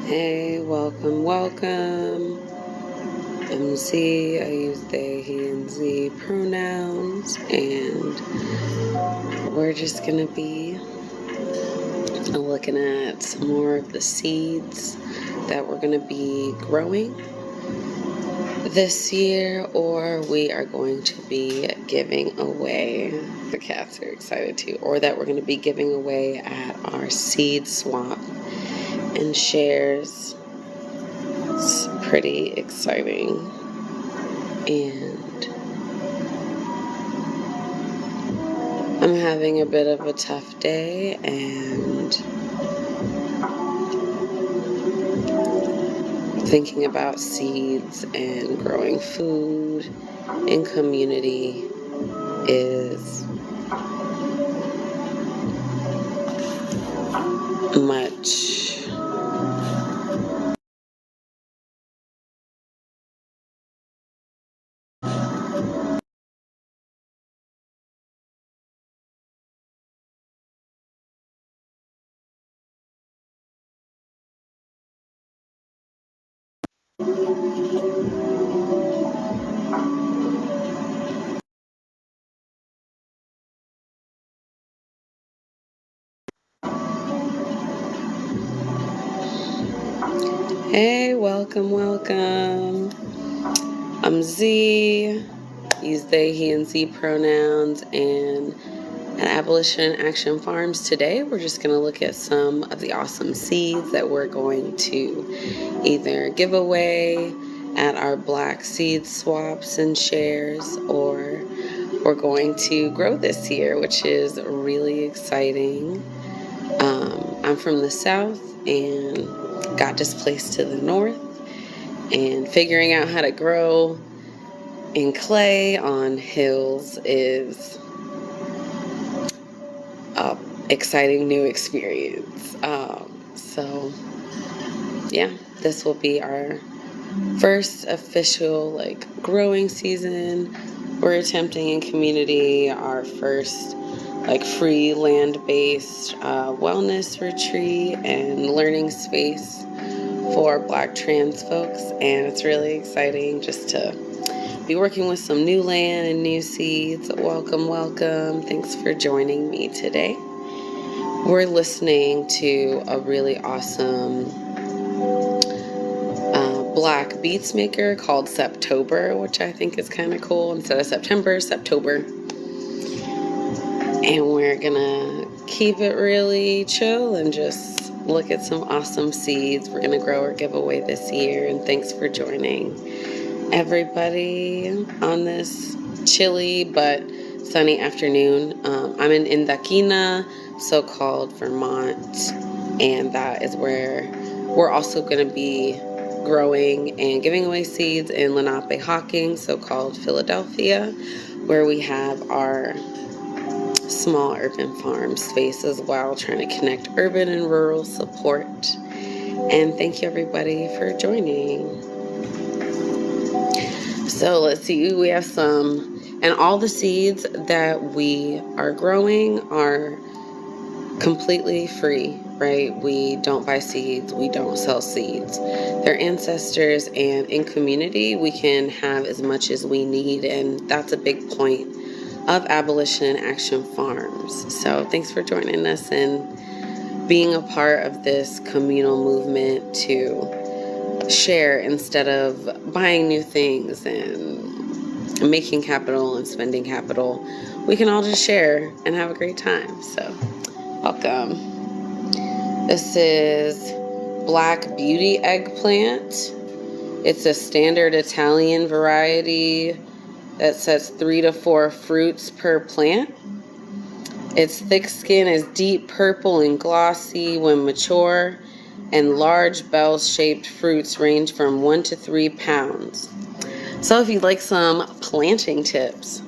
Hey, welcome. I'm Z. I use they, he, and Z pronouns, and we're just gonna be looking at some more of the seeds that we're gonna be growing this year, or we are going to be giving away. The cats are excited too, or that we're gonna be giving away at our seed swap and shares. It's pretty exciting, and I'm having a bit of a tough day and thinking about seeds and growing food in community is much. Hey, welcome. I'm Z. Use they, he, and Z pronouns, and at Abolition Action Farms today, we're just going to look at some of the awesome seeds that we're going to either give away at our Black seed swaps and shares, or we're going to grow this year, which is really exciting. I'm from the South and got displaced to the North, and figuring out how to grow in clay on hills is an exciting new experience. So yeah, this will be our first official growing season. We're attempting in community our first free land-based wellness retreat and learning space for Black trans folks, and it's really exciting just to be working with some new land and new seeds. Welcome. Thanks for joining me today. We're listening to a really awesome Black beats maker called Septober, which I think is kind of cool. Instead of September, Septober. And we're gonna keep it really chill and just look at some awesome seeds we're gonna grow or give away this year. And thanks for joining everybody on this chilly but sunny afternoon. I'm in Indakina, so-called Vermont, and that is where we're also going to be growing and giving away seeds in Lenape-Hocking, so-called Philadelphia, where we have our small urban farm space as well, trying to connect urban and rural support. And thank you everybody for joining. So let's see, we have some, and all the seeds that we are growing are completely free, right? We don't buy seeds, we don't sell seeds. They're ancestors, and in community we can have as much as we need, and that's a big point of Abolition Action Farms. So thanks for joining us and being a part of this communal movement to share instead of buying new things and making capital and spending capital. We can all just share and have a great time. So welcome. This is Black Beauty eggplant. It's a standard Italian variety that sets 3 to 4 fruits per plant. Its thick skin is deep purple and glossy when mature, and large bell-shaped fruits range from 1 to 3 pounds. So if you'd like some planting tips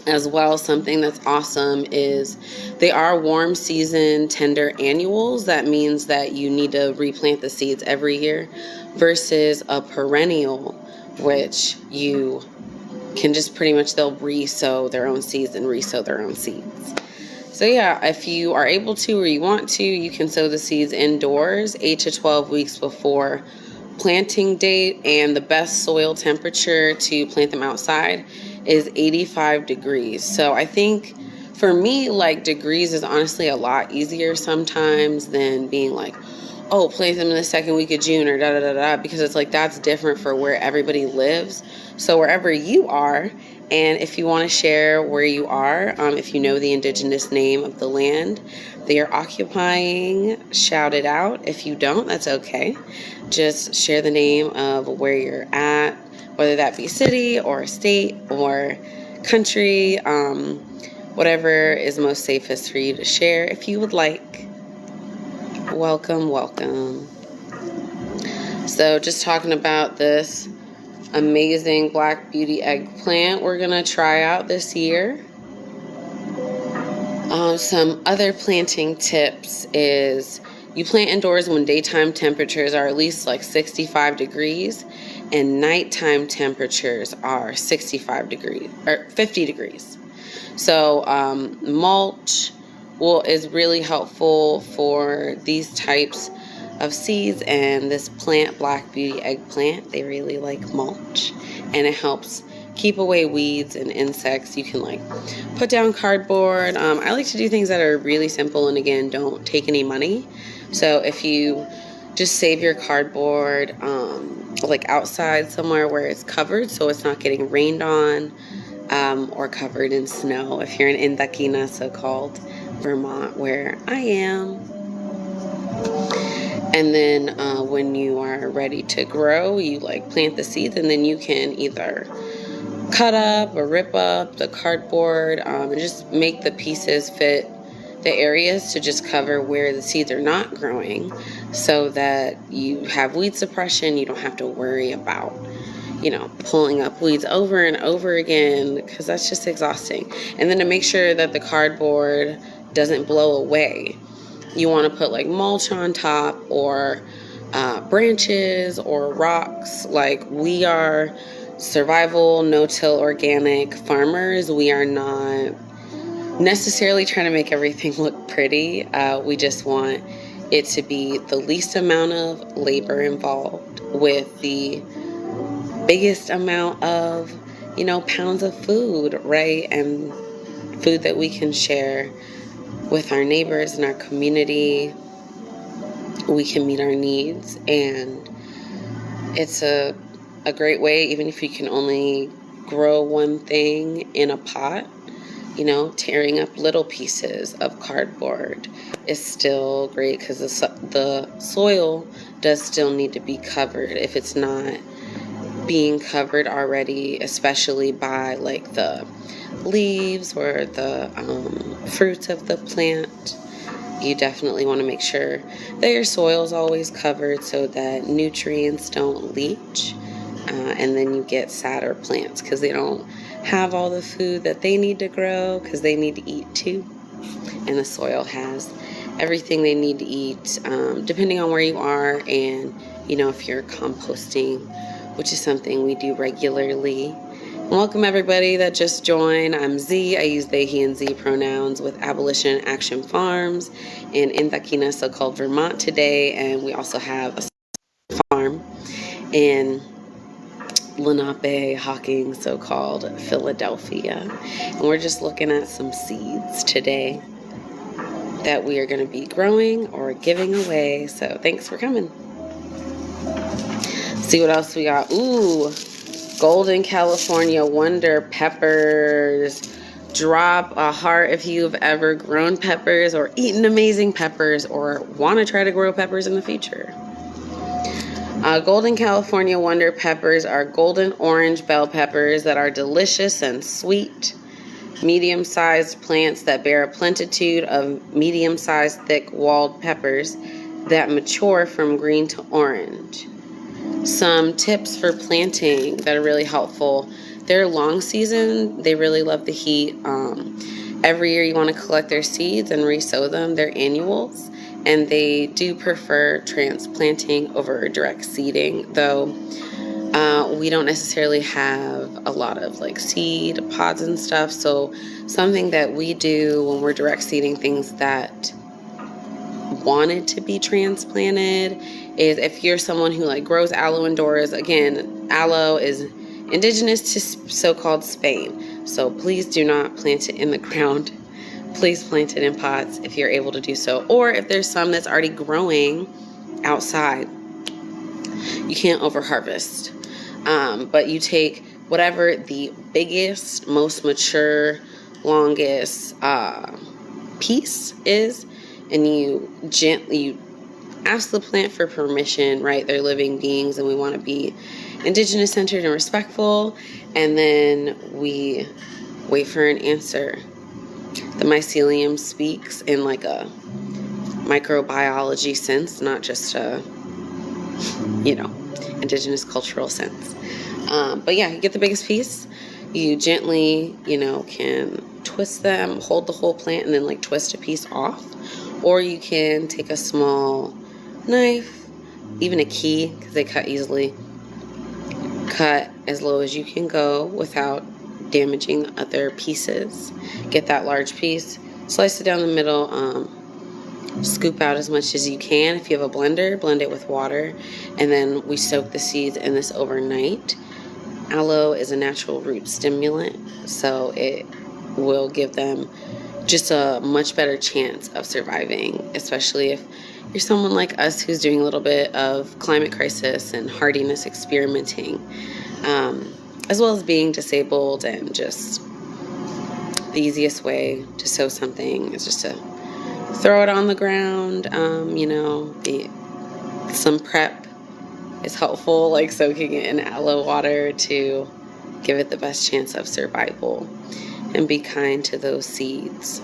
as well, something that's awesome is they are warm season tender annuals. That means that you need to replant the seeds every year versus a perennial, which you can just pretty much, they'll re-sow their own seeds and re-sow their own seeds. So yeah, if you are able to or you want to, you can sow the seeds indoors 8 to 12 weeks before planting date, and the best soil temperature to plant them outside is 85 degrees. So I think for me, like, degrees is honestly a lot easier sometimes than being like, oh, plant them in the second week of June or da da da da, because it's like that's different for where everybody lives. So wherever you are, and if you want to share where you are, if you know the indigenous name of the land that you're occupying, shout it out. If you don't, that's okay. Just share the name of where you're at, whether that be city or state or country, whatever is most safest for you to share if you would like. Welcome, welcome. So just talking about this amazing Black Beauty eggplant we're gonna try out this year. Some other planting tips is you plant indoors when daytime temperatures are at least like 65 degrees and nighttime temperatures are 65 degrees or 50 degrees. So mulch is really helpful for these types of seeds, and this plant, Black Beauty eggplant, they really like mulch, and it helps keep away weeds and insects. You can like put down cardboard. I like to do things that are really simple and again don't take any money. So if you just save your cardboard like outside somewhere where it's covered so it's not getting rained on or covered in snow, if you're in Indakina, so-called Vermont, where I am. And then when you are ready to grow, you like plant the seeds, and then you can either cut up or rip up the cardboard and just make the pieces fit the areas to just cover where the seeds are not growing, so that you have weed suppression. You don't have to worry about, you know, pulling up weeds over and over again, because that's just exhausting. And then to make sure that the cardboard doesn't blow away, you want to put like mulch on top or branches or rocks. Like, we are survival, no-till, organic farmers. We are not necessarily trying to make everything look pretty. We just want it to be the least amount of labor involved with the biggest amount of, you know, pounds of food, right? And food that we can share with our neighbors and our community. We can meet our needs, and it's a great way, even if you can only grow one thing in a pot. You know, tearing up little pieces of cardboard is still great, because the soil does still need to be covered. If it's not being covered already, especially by like the leaves or the fruits of the plant, you definitely want to make sure that your soil is always covered so that nutrients don't leach, and then you get sadder plants because they don't have all the food that they need to grow, because they need to eat too, and the soil has everything they need to eat, depending on where you are. And you know, if you're composting, which is something we do regularly. Welcome everybody that just joined. I'm Z. I use they, he, and Z pronouns with Abolition Action Farms in Indakina, so-called Vermont today, and we also have a farm in Lenape, Hocking, so-called Philadelphia. And we're just looking at some seeds today that we are going to be growing or giving away. So thanks for coming. See what else we got. Ooh, Golden California Wonder peppers. Drop a heart if you've ever grown peppers or eaten amazing peppers or want to try to grow peppers in the future. Golden California Wonder peppers are golden orange bell peppers that are delicious and sweet, medium-sized plants that bear a plentitude of medium-sized thick walled peppers that mature from green to orange. Some tips for planting that are really helpful. They're long season. They really love the heat. Every year you want to collect their seeds and resow them. They're annuals, and they do prefer transplanting over direct seeding, though We don't necessarily have a lot of like seed pods and stuff. So something that we do when we're direct seeding things that wanted to be transplanted is, if you're someone who like grows aloe indoors, again, aloe is indigenous to so-called Spain. So please do not plant it in the ground. Please plant it in pots if you're able to do so. Or if there's some that's already growing outside, you can't over harvest. But you take whatever the biggest, most mature, longest piece is, and you gently ask the plant for permission, right? They're living beings and we want to be indigenous centered and respectful. And then we wait for an answer. The mycelium speaks in like a microbiology sense, not just a, indigenous cultural sense. But yeah, you get the biggest piece. You gently, can twist them, hold the whole plant, and then like twist a piece off. Or you can take a small knife, even a key, because they cut easily. Cut as low as you can go without damaging the other pieces. Get that large piece, slice it down the middle, scoop out as much as you can. If you have a blender, blend it with water, and then we soak the seeds in this overnight. Aloe is a natural root stimulant, so it will give them just a much better chance of surviving, especially if you're someone like us who's doing a little bit of climate crisis and hardiness experimenting, as well as being disabled. And just the easiest way to sow something is just to throw it on the ground. Some prep is helpful, like soaking it in aloe water to give it the best chance of survival. And be kind to those seeds.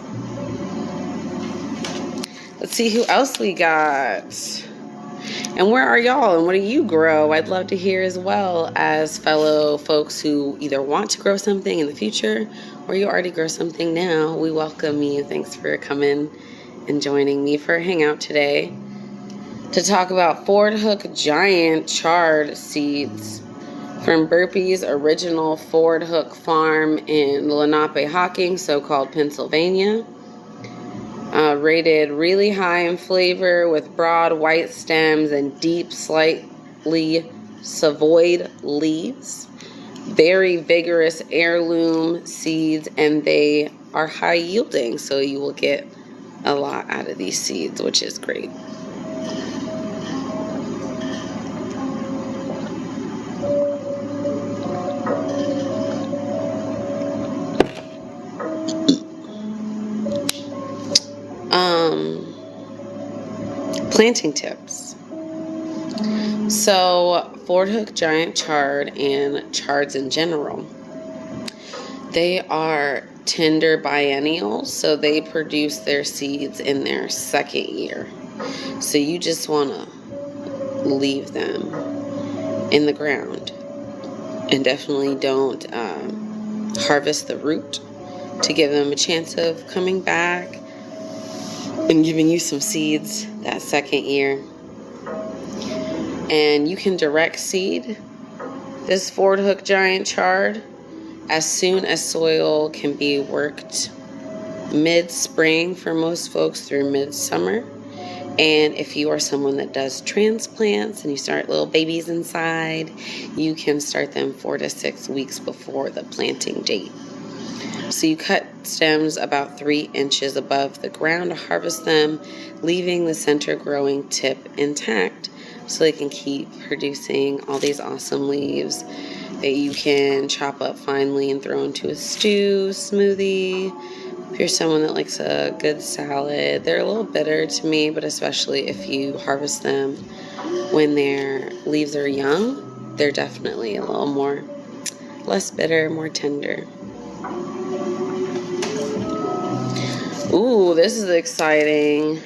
Let's see who else we got. And where are y'all and what do you grow? I'd love to hear, as well as fellow folks who either want to grow something in the future or you already grow something now. We welcome you. Thanks for coming and joining me for a hangout today to talk about Ford Hook Giant Chard seeds from Burpee's original Ford Hook farm in Lenape-Hocking, so-called Pennsylvania. Rated really high in flavor with broad white stems and deep, slightly savoyed leaves. Very vigorous heirloom seeds, and they are high yielding, so you will get a lot out of these seeds, which is great. Planting tips. So Ford Hook Giant Chard and chards in general, they are tender biennials, so they produce their seeds in their second year. So you just want to leave them in the ground, and definitely don't harvest the root to give them a chance of coming back and giving you some seeds that second year. And you can direct seed this Ford Hook Giant Chard as soon as soil can be worked mid-spring for most folks through mid-summer. And if you are someone that does transplants and you start little babies inside, you can start them 4 to 6 weeks before the planting date. So you cut stems about 3 inches above the ground to harvest them, leaving the center growing tip intact so they can keep producing all these awesome leaves that you can chop up finely and throw into a stew, smoothie. If you're someone that likes a good salad, they're a little bitter to me, but especially if you harvest them when their leaves are young, they're definitely a little less bitter, more tender. Ooh, this is exciting.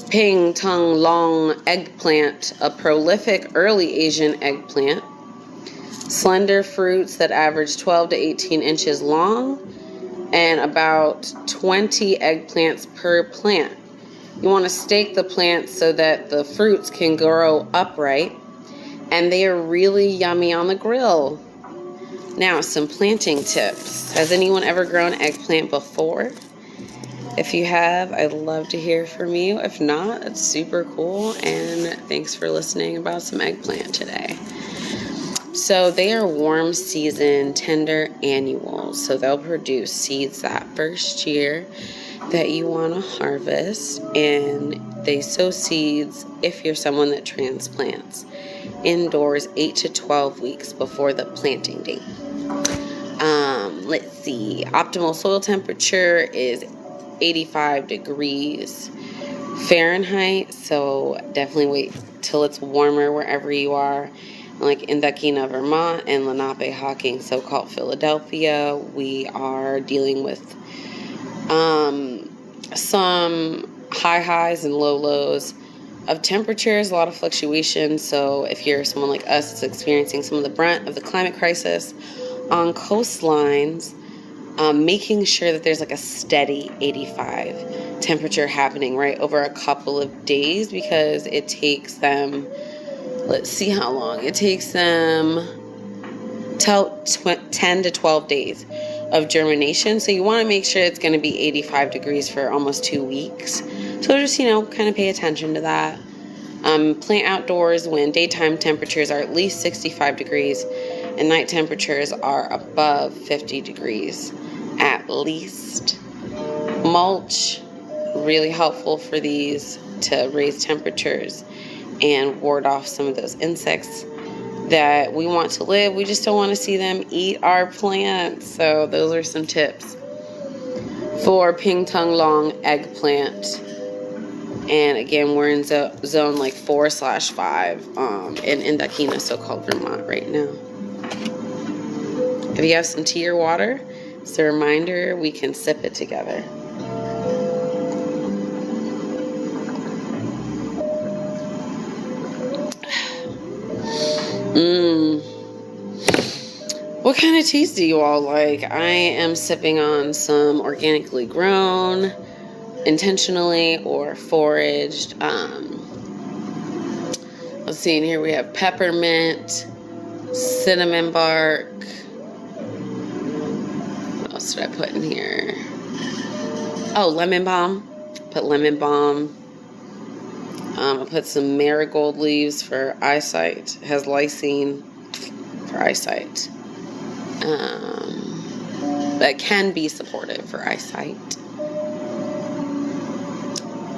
Ping Tung Long eggplant, a prolific early Asian eggplant. Slender fruits that average 12 to 18 inches long and about 20 eggplants per plant. You want to stake the plants so that the fruits can grow upright. and they are really yummy on the grill. Now, some planting tips. Has anyone ever grown eggplant before? If you have, I'd love to hear from you. If not, it's super cool, and thanks for listening about some eggplant today. So they are warm season, tender annuals. So they'll produce seeds that first year that you want to harvest, and they sow seeds if you're someone that transplants indoors 8 to 12 weeks before the planting date. Let's see, optimal soil temperature is 85 degrees Fahrenheit, so definitely wait till it's warmer wherever you are. Like in Indokina, Vermont, and Lenape-Hocking, so-called Philadelphia, we are dealing with some high highs and low lows of temperatures, a lot of fluctuation. So if you're someone like us that's experiencing some of the brunt of the climate crisis on coastlines, making sure that there's like a steady 85 temperature happening right over a couple of days, because it takes them, let's see how long it takes them, 10 to 12 days of germination. So you want to make sure it's going to be 85 degrees for almost 2 weeks. So just, kind of pay attention to that. Plant outdoors when daytime temperatures are at least 65 degrees and night temperatures are above 50 degrees at least. Mulch, really helpful for these to raise temperatures and ward off some of those insects that we want to live. We just don't want to see them eat our plants. So those are some tips for Ping Tung Long eggplant. And again, we're in zone like 4/5 in Indokina, so-called Vermont right now. If you have some tea or water, it's a reminder we can sip it together. What kind of teas do you all like? I am sipping on some organically grown, intentionally or foraged. Let's see, in here we have peppermint, cinnamon bark. What else did I put in here? Oh, lemon balm. Put lemon balm. I put some marigold leaves for eyesight. It has lysine for eyesight. That can be supportive for eyesight.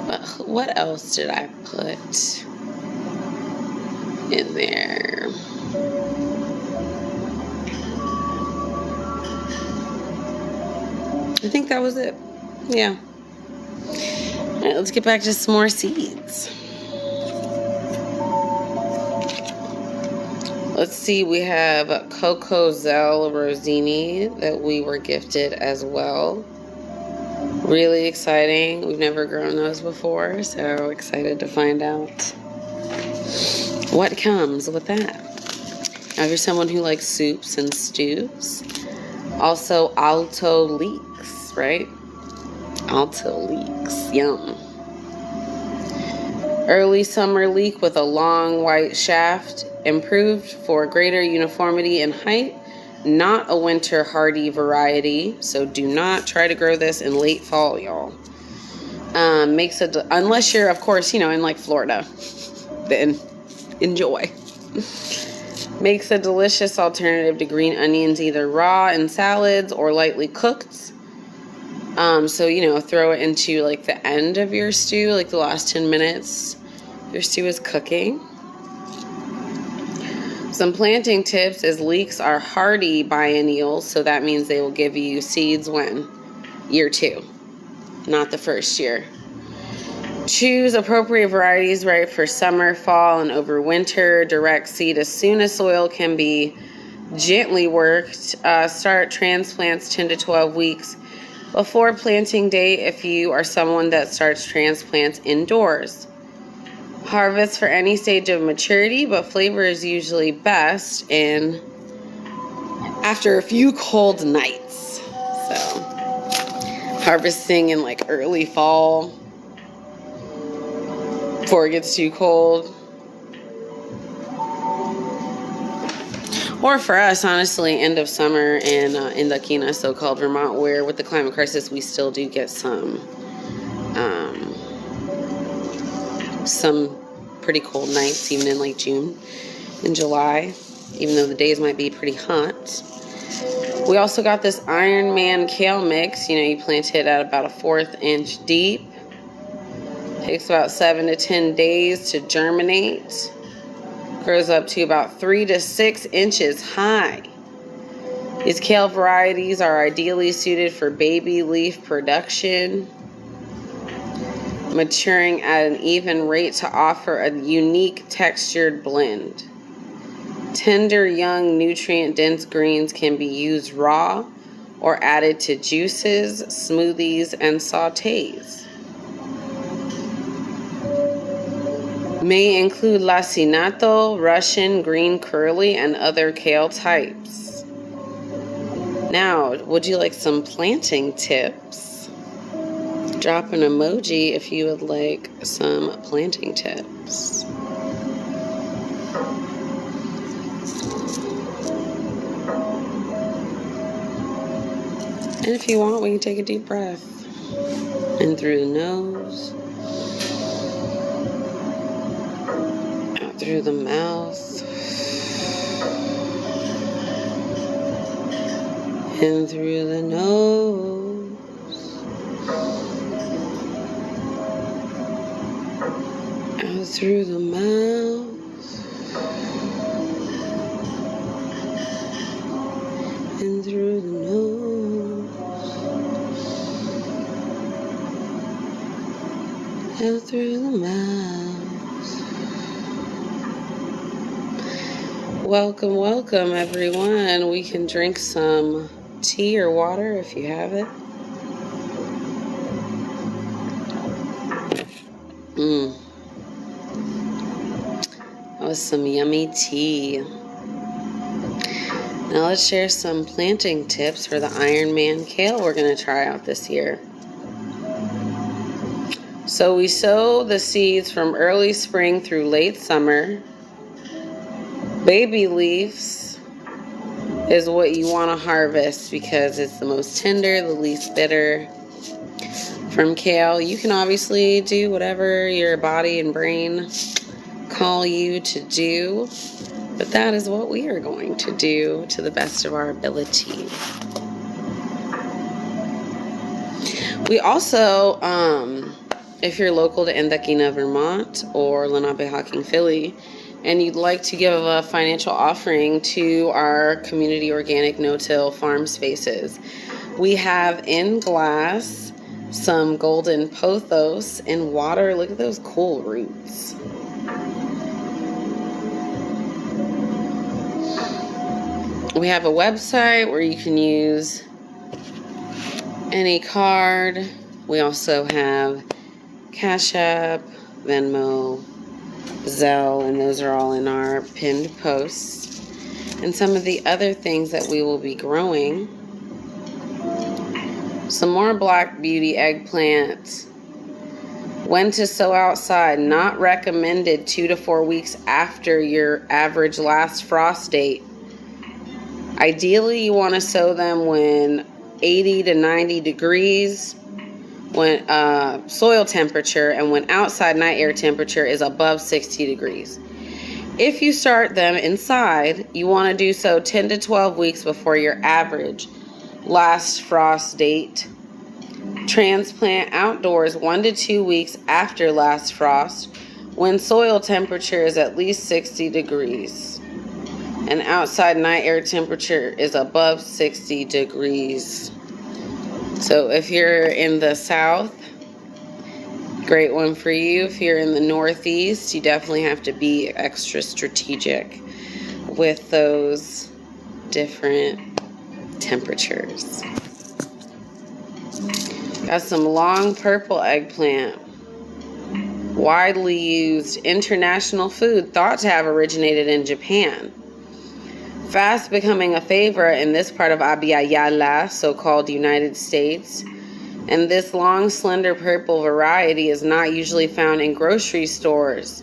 But what else did I put in there? I think that was it. Yeah. All right, let's get back to some more seeds. Let's see, we have Cocozelle Rossini that we were gifted as well. Really exciting. We've never grown those before, so excited to find out what comes with that. Now, if you're someone who likes soups and stews, also Alto Leeks, right? Alto Leeks, yum. Early summer leek with a long white shaft, improved for greater uniformity in height. Not a winter hardy variety, so do not try to grow this in late fall, y'all. Unless you're, of course, in like Florida, then enjoy. Makes a delicious alternative to green onions, either raw in salads or lightly cooked. So, throw it into like the end of your stew, like the last 10 minutes your stew is cooking. Some planting tips is leeks are hardy biennials, so that means they will give you seeds when? Year 2, not the first year. Choose appropriate varieties right for summer, fall, and over winter. Direct seed as soon as soil can be gently worked. Start transplants 10 to 12 weeks before planting date if you are someone that starts transplants indoors. Harvest for any stage of maturity, but flavor is usually best after a few cold nights. So, harvesting in like early fall before it gets too cold. or for us, honestly, end of summer in Indakina, so-called Vermont, where with the climate crisis, we still do get some pretty cold nights, even in like June and July, even though the days might be pretty hot. We also got this Ironman kale mix. You know, you plant it at about a 1/4 inch deep. Takes about 7 to 10 days to germinate. Grows up to about 3 to 6 inches high. These kale varieties are ideally suited for baby leaf production, maturing at an even rate to offer a unique textured blend. Tender, young, nutrient-dense greens can be used raw or added to juices, smoothies, and sautés. May include lacinato, Russian, green curly, and other kale types. Now, would you like some planting tips? Drop an emoji if you would like some planting tips. And if you want, we can take a deep breath. In through the nose. Out through the mouth. In through the nose. Out through the mouth. In through the nose. Out through the mouth. Welcome, welcome everyone. We can drink some tea or water if you have it. That was some yummy tea. Now let's share some planting tips for the Ironman kale we're going to try out this year. So we sow the seeds from early spring through late summer. Baby leaves is what you want to harvest because it's the most tender, the least bitter. From kale, you can obviously do whatever your body and brain call you to do, but that is what we are going to do to the best of our ability. We also, if you're local to Indakina, Vermont, or Lenape-Hocking, Philly, and you'd like to give a financial offering to our community organic no-till farm spaces, we have in glass some golden pothos in water. Look at those cool roots. We have a website where you can use any card. We also have Cash App, Venmo, Zelle, and those are all in our pinned posts. And some of the other things that we will be growing. Some more Black Beauty eggplant. When to sow outside. Not recommended 2 to 4 weeks after your average last frost date. Ideally, you want to sow them when 80 to 90 degrees, when soil temperature, and when outside night air temperature is above 60 degrees. If you start them inside, you want to do so 10 to 12 weeks before your average last frost date. Transplant outdoors 1 to 2 weeks after last frost when soil temperature is at least 60 degrees and outside night air temperature is above 60 degrees. So if you're in the south, great one for you. If you're in the northeast, you definitely have to be extra strategic with those different temperatures. Got some long purple eggplant. Widely used international food thought to have originated in Japan. Fast becoming a favorite in this part of Abiyala, so-called United States. And this long, slender purple variety is not usually found in grocery stores.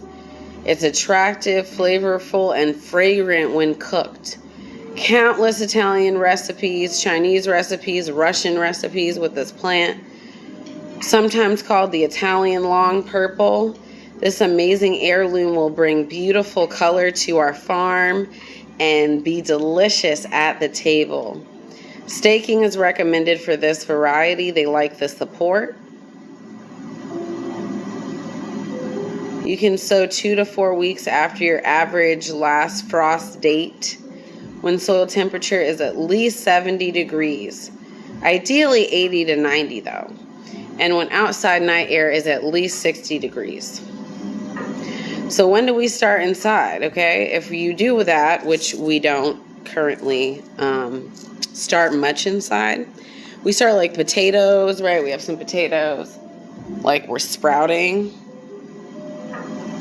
It's attractive, flavorful, and fragrant when cooked. countless Italian recipes, Chinese recipes, Russian recipes with this plant. Sometimes called the Italian long purple. This amazing heirloom will bring beautiful color to our farm and be delicious at the table. Staking is recommended for this variety. They like the support. You can sow 2 to 4 weeks after your average last frost date, when soil temperature is at least 70 degrees. Ideally 80 to 90 though. And when outside night air is at least 60 degrees. So when do we start inside? Okay, if you do that, which we don't currently start much inside, we start like potatoes, right? We have some potatoes, like we're sprouting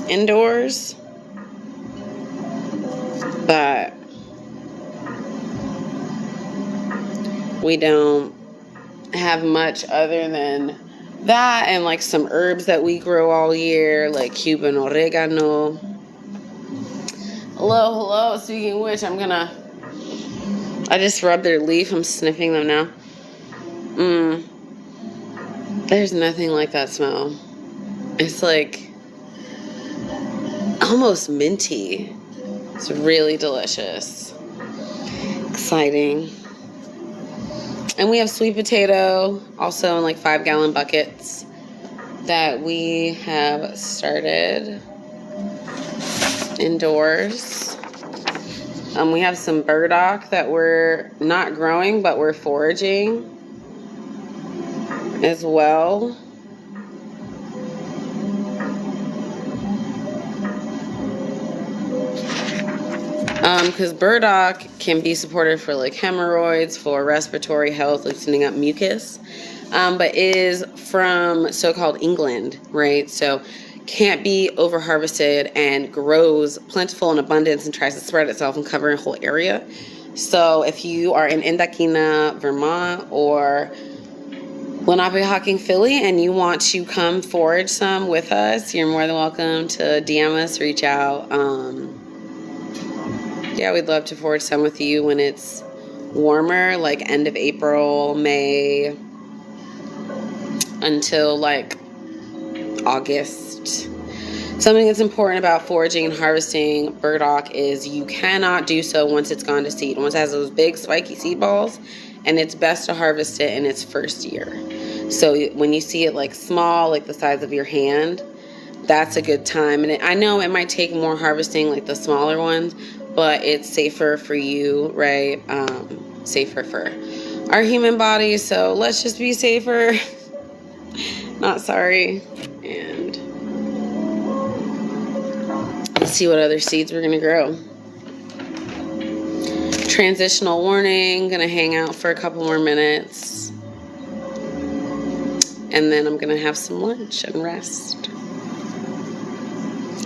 indoors, but we don't have much other than that, and like some herbs that we grow all year, like Cuban oregano. Hello, speaking of which, I just rubbed their leaf, I'm sniffing them now. There's nothing like that smell. It's like almost minty. It's really delicious. Exciting. And we have sweet potato, also in like 5-gallon buckets that we have started indoors. We have some burdock that we're not growing, but we're foraging as well. Because burdock can be supportive for like hemorrhoids, for respiratory health, loosening up mucus, but is from so-called England, right? So can't be over harvested and grows plentiful in abundance and tries to spread itself and cover a whole area. So if you are in Indakina, Vermont, or Lenape-Hocking, Philly, and you want to come forage some with us, you're more than welcome to DM us, reach out. Yeah, we'd love to forage some with you when it's warmer, like end of April, May, until like August. Something that's important about foraging and harvesting burdock is you cannot do so once it's gone to seed. Once it has those big spiky seed balls, and it's best to harvest it in its first year. So when you see it like small, like the size of your hand, that's a good time. And I know it might take more harvesting, like the smaller ones, but it's safer for you, right? Safer for our human bodies. So let's just be safer. Not sorry. And let's see what other seeds we're gonna grow. Transitional warning, gonna hang out for a couple more minutes. And then I'm gonna have some lunch and rest.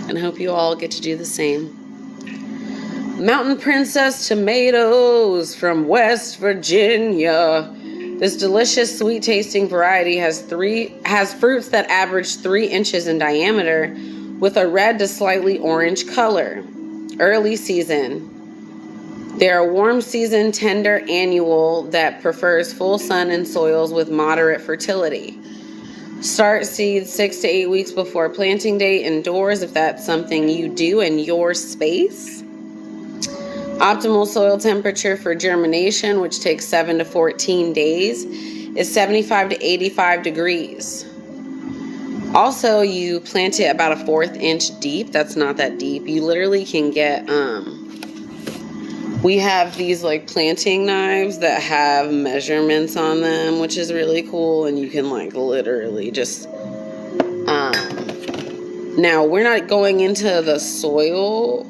And I hope you all get to do the same. Mountain Princess tomatoes from West Virginia. This delicious, sweet-tasting variety has fruits that average 3 inches in diameter with a red to slightly orange color. Early season. They're a warm season, tender annual that prefers full sun and soils with moderate fertility. Start seeds 6 to 8 weeks before planting date indoors if that's something you do in your space. Optimal soil temperature for germination, which takes 7 to 14 days, is 75 to 85 degrees. Also, you plant it about a 1/4 inch deep. That's not that deep. You literally can get, we have these like planting knives that have measurements on them, which is really cool. And you can like literally just, now we're not going into the soil,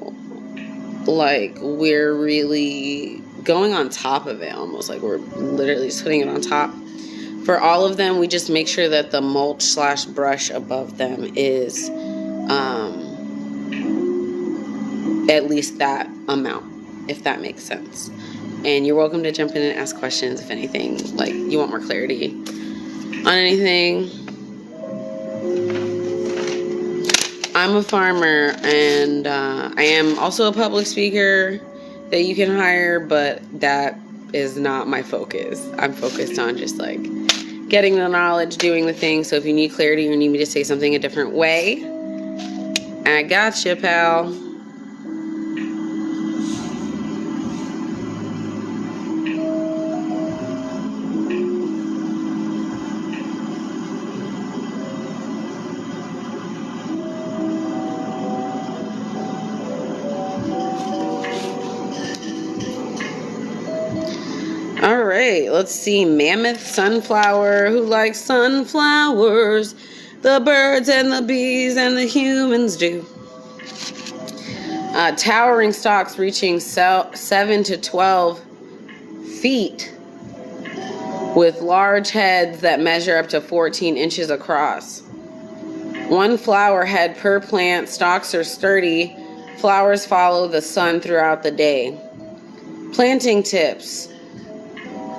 like we're really going on top of it, almost like we're literally just putting it on top. For all of them, we just make sure that the mulch / brush above them is at least that amount, if that makes sense. And you're welcome to jump in and ask questions if anything, like you want more clarity on anything. I'm a farmer, and I am also a public speaker that you can hire, but that is not my focus. I'm focused on just like getting the knowledge, doing the thing. So if you need clarity or need me to say something a different way, I got you, pal. All right, let's see. Mammoth sunflower. Who likes sunflowers? The birds and the bees and the humans do. Towering stalks reaching 7 to 12 feet with large heads that measure up to 14 inches across. One flower head per plant. Stalks are sturdy. Flowers follow the sun throughout the day. Planting tips.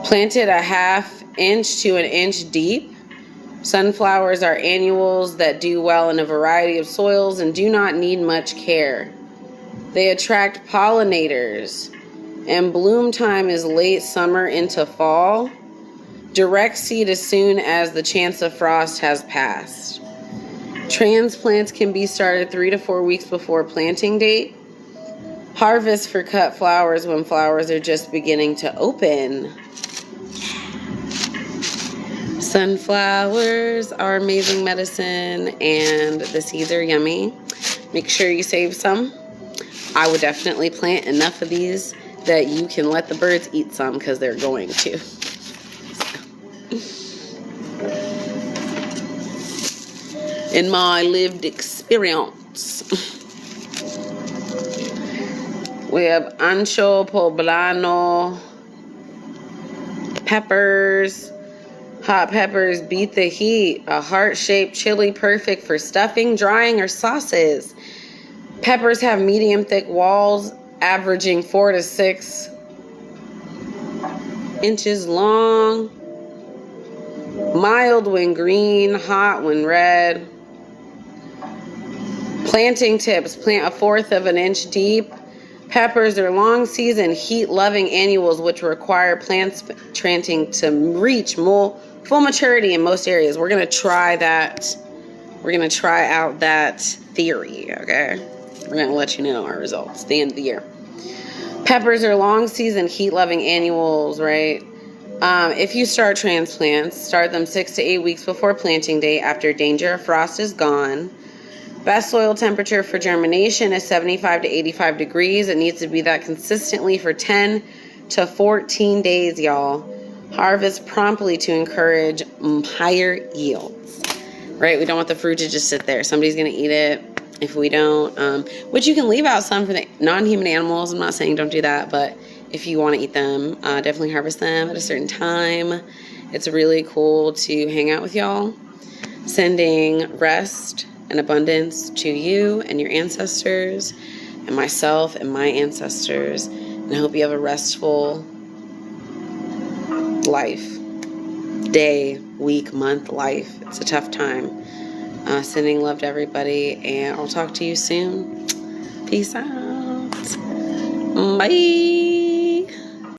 Planted a ½ inch to an inch deep. Sunflowers are annuals that do well in a variety of soils and do not need much care. They attract pollinators, and bloom time is late summer into fall. Direct seed as soon as the chance of frost has passed. Transplants can be started 3 to 4 weeks before planting date. Harvest for cut flowers when flowers are just beginning to open. Sunflowers are amazing medicine, and the seeds are yummy. Make sure you save some. I would definitely plant enough of these that you can let the birds eat some, because they're going to. In my lived experience. We have ancho poblano, peppers. Hot peppers beat the heat. A heart-shaped chili perfect for stuffing, drying, or sauces. Peppers have medium thick walls averaging 4 to 6 inches long. Mild when green, hot when red. Planting tips. Plant 1/4 of an inch deep. Peppers are long season, heat-loving annuals which require plant planting to reach full maturity in most areas. We're going to try that. We're going to try out that theory, okay? We're going to let you know our results at the end of the year. Peppers are long season, heat-loving annuals, right? If you start transplants, start them 6 to 8 weeks before planting date after danger of frost is gone. Best soil temperature for germination is 75 to 85 degrees. It needs to be that consistently for 10 to 14 days, y'all. Harvest promptly to encourage higher yields, right? We don't want the fruit to just sit there. Somebody's going to eat it if we don't, which you can leave out some for the non-human animals. I'm not saying don't do that, but if you want to eat them, definitely harvest them at a certain time. It's really cool to hang out with y'all, sending rest and abundance to you and your ancestors and myself and my ancestors. And I hope you have a restful life, day, week, month, life. It's a tough time. Sending love to everybody, and I'll talk to you soon. Peace out. Bye.